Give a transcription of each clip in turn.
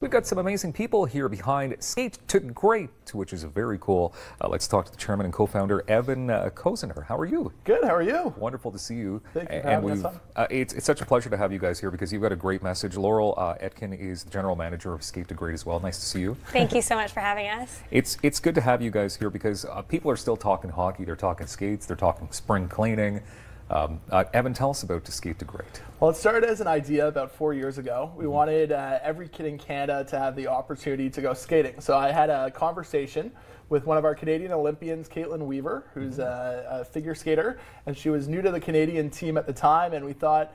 We've got some amazing people here behind Skate to Great, which is very cool. Let's talk to the chairman and co-founder, Evan Koziner. How are you? Good, how are you? Wonderful to see you. Thank you for having us on. It's such a pleasure to have you guys here because you've got a great message. Laurel Etkin is the general manager of Skate to Great as well. Nice to see you. Thank you so much for having us. It's good to have you guys here because people are still talking hockey, they're talking skates, they're talking spring cleaning. Evan, tell us about Skate to Great. Well, it started as an idea about 4 years ago. We wanted every kid in Canada to have the opportunity to go skating. So I had a conversation with one of our Canadian Olympians, Caitlin Weaver, who's a figure skater, and she was new to the Canadian team at the time, and we thought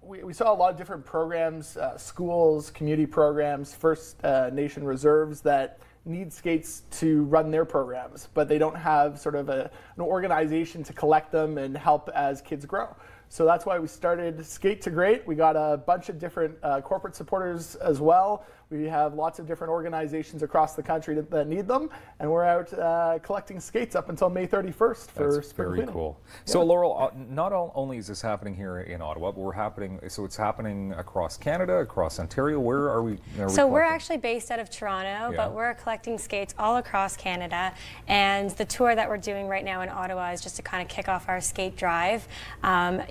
we saw a lot of different programs, schools, community programs, First Nation reserves that need skates to run their programs, but they don't have sort of an organization to collect them and help as kids grow. So that's why we started Skate to Great. We got a bunch of different corporate supporters as well. We have lots of different organizations across the country that need them, and we're out collecting skates up until May 31st for That's spring very cleaning. cool. Yeah. So Laurel, not only is this happening here in Ottawa, but it's happening across Canada, across Ontario. Where are we? So we're actually based out of Toronto, Yeah. but we're collecting skates all across Canada, and the tour that we're doing right now in Ottawa is just to kind of kick off our skate drive.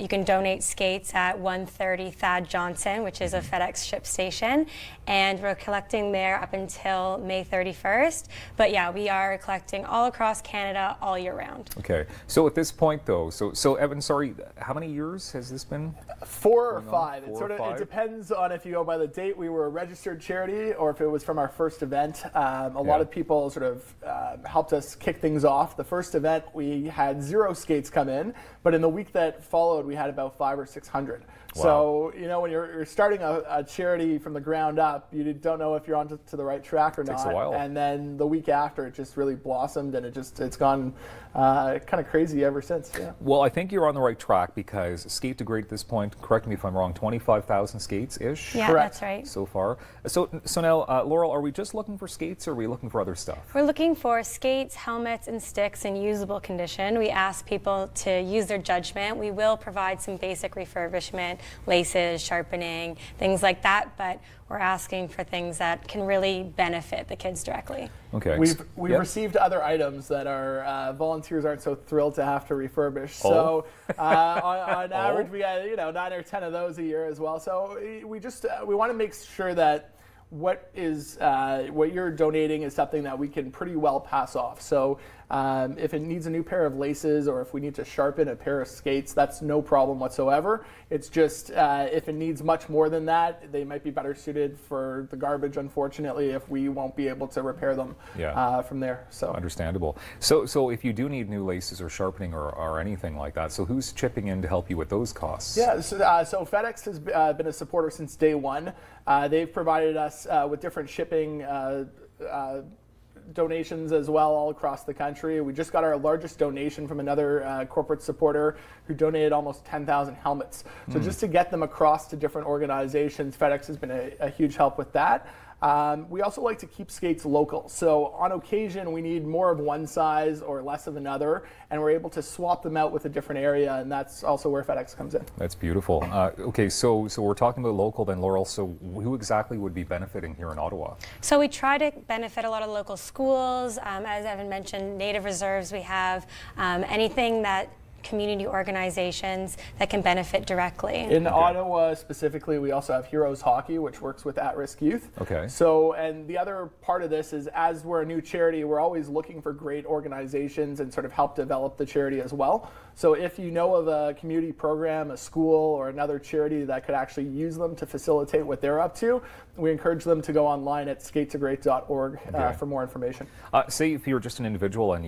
You can donate skates at 130 Thad Johnson, which is a FedEx ship station, and we're collecting there up until May 31st. But yeah, we are collecting all across Canada all year round. Okay. So at this point, though, so Evan, sorry, how many years has this been? 4 or 5. Four It depends on if you go by the date we were a registered charity or if it was from our first event. A lot of people sort of helped us kick things off. The first event we had 0 skates come in, but in the week that followed we had about 500 or 600. Wow. So, you know, when you're starting a charity from the ground up, you don't know if you're on to the right track or not. Takes a while. And then the week after, it just really blossomed, and it's gone kind of crazy ever since. Yeah. Well, I think you're on the right track because Skate to Great at this point, correct me if I'm wrong, 25,000 skates-ish? Yeah, Correct. that's right. So far. So now, Laurel, are we just looking for skates or are we looking for other stuff? We're looking for skates, helmets, and sticks in usable condition. We ask people to use their judgment. We will provide some basic refurbishment, laces, sharpening, things like that, but we're asking for things that can really benefit the kids directly. Okay. We've Yep. received other items that our volunteers aren't so thrilled to have to refurbish. Oh. So on average, we got 9 or 10 of those a year as well. So we want to make sure that what you're donating is something that we can pretty well pass off. So if it needs a new pair of laces or if we need to sharpen a pair of skates, that's no problem whatsoever. It's just if it needs much more than that, they might be better suited for the garbage, unfortunately, if we won't be able to repair them from there. So Understandable. So if you do need new laces or sharpening or anything like that, so who's chipping in to help you with those costs? Yeah, so FedEx has been a supporter since day one. They've provided us with different shipping donations as well all across the country. We just got our largest donation from another corporate supporter who donated almost 10,000 helmets. So just to get them across to different organizations, FedEx has been a huge help with that. We also like to keep skates local. So on occasion, we need more of one size or less of another, and we're able to swap them out with a different area, and that's also where FedEx comes in. That's beautiful. Okay, so we're talking about local then, Laurel. So who exactly would be benefiting here in Ottawa? So we try to benefit a lot of local schools. As Evan mentioned, Native reserves we have, anything that community organizations that can benefit directly. In Ottawa specifically, we also have Heroes Hockey, which works with at-risk youth. Okay. So, and the other part of this is as we're a new charity, we're always looking for great organizations and sort of help develop the charity as well. So if you know of a community program, a school, or another charity that could actually use them to facilitate what they're up to, we encourage them to go online at skatetogreat.org for more information. Say if you're just an individual and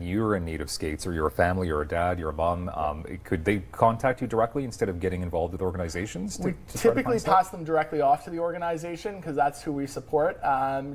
you're in need of skates, or you're a family, or a dad, you're a mom, could they contact you directly instead of getting involved with organizations? We typically pass them directly off to the organization because that's who we support.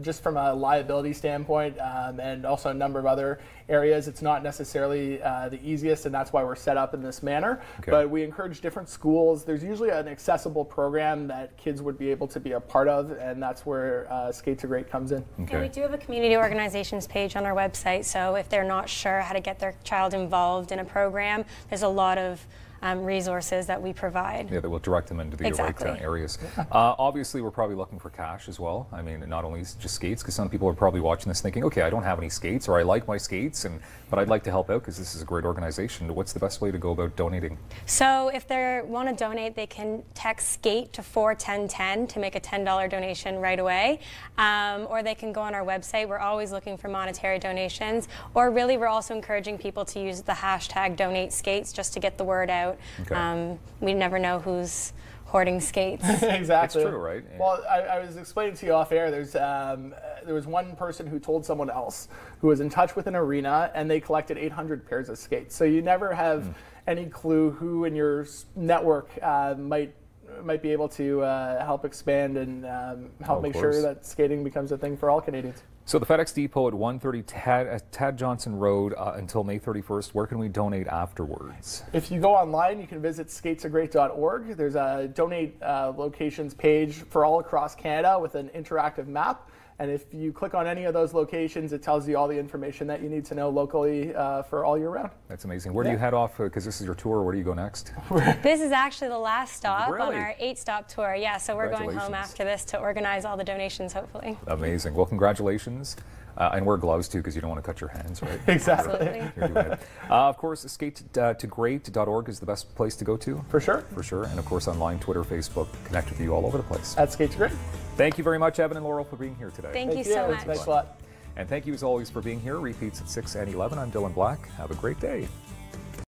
Just from a liability standpoint and also a number of other areas, it's not necessarily the easiest, and that's why we're set up in this manner. Okay. But we encourage different schools. There's usually an accessible program that kids would be able to be a part of, and that's where Skate to Great comes in. Okay. Yeah, we do have a community organizations page on our website, so if they're not sure how to get their child involved in a program, there's a lot of resources that we provide. Yeah, that will direct them into the Exactly. right areas. Obviously, we're probably looking for cash as well. I mean, not only just skates, because some people are probably watching this thinking, okay, I don't have any skates, or I like my skates, but I'd like to help out because this is a great organization. What's the best way to go about donating? So if they want to donate, they can text SKATE to 41010 to make a $10 donation right away, or they can go on our website. We're always looking for monetary donations, or really we're also encouraging people to use the hashtag DonateSkates just to get the word out. Okay. We never know who's hoarding skates. Exactly. It's true, right? Yeah. Well, I was explaining to you off air, there was one person who told someone else who was in touch with an arena, and they collected 800 pairs of skates. So you never have any clue who in your network might be able to help expand and help make sure that skating becomes a thing for all Canadians. So the FedEx Depot at 130 Tad Johnson Road until May 31st. Where can we donate afterwards? If you go online, you can visit skatesagreat.org. There's a donate locations page for all across Canada with an interactive map. And if you click on any of those locations, it tells you all the information that you need to know locally for all year round. That's amazing. Where do you head off? Because this is your tour. Where do you go next? This is actually the last stop on Really? our 8-stop tour. Yeah, so we're going home after this to organize all the donations, hopefully. Amazing. Well, congratulations. And wear gloves too, because you don't want to cut your hands, right? Exactly. Absolutely. You're doing it. Of course, skatetoGreat.org is the best place to go to. For sure. For sure. And of course, online, Twitter, Facebook, connect with you all over the place. At Skate to Great. Thank you very much, Evan and Laurel, for being here today. Thank you so much. Thanks a lot. And thank you as always for being here. Repeats at 6 and 11. I'm Dylan Black. Have a great day.